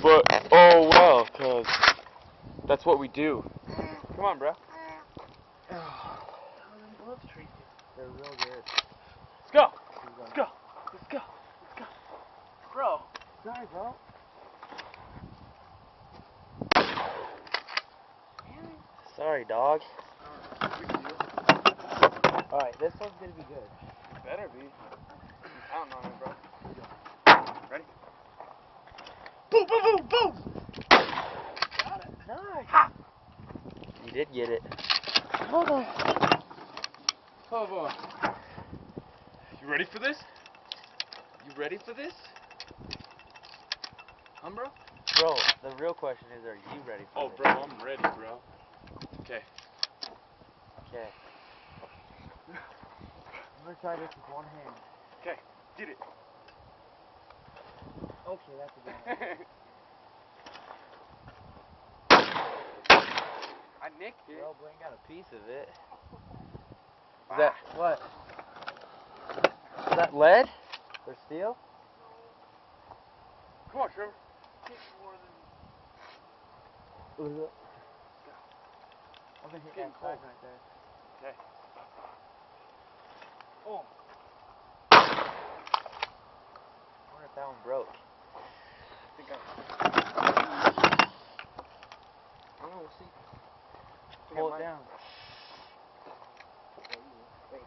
But, oh well, because that's what we do. Come on, bro. They're real good. Let's go. Let's go. Let's go. Let's go. Bro. Sorry, bro. Sorry, dog. Alright, this one's gonna be good. It better be. I'm counting on it, bro. Ready? Boom, boom, boom, boom! Got it. Nice. Ha! You did get it. Hold on. Hold on. You ready for this? You ready for this? Bro? Bro, the real question is, are you ready for this? Bro, I'm ready, bro. Okay. Okay. I'm gonna try this with one hand. Okay, get it. Okay, that's a good one. I nicked it. Bro, Blaine got a piece of it. Is That what? Is that lead? Or steel? Come on, Trevor. I'm gonna hit Getting that cold. side right there. Okay. Oh. I wonder if that one broke. I think I don't know, we'll see. Pull it down. Wait.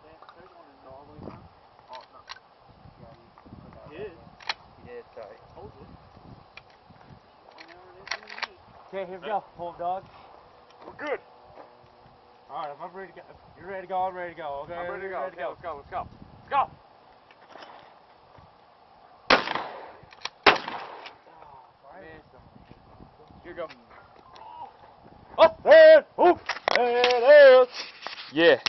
There's one in all the way down. Oh, no. Yeah, you did. You did, sorry. Hold it. Okay, here we go. Hold dog. We're good. Alright, if I'm ready to go. If you're ready to go, I'm ready to go. Okay, I'm ready to go. Ready to go. Let's go. Let's go. Let's go. Here you go. Oh, there! Oh, there it is! Yeah.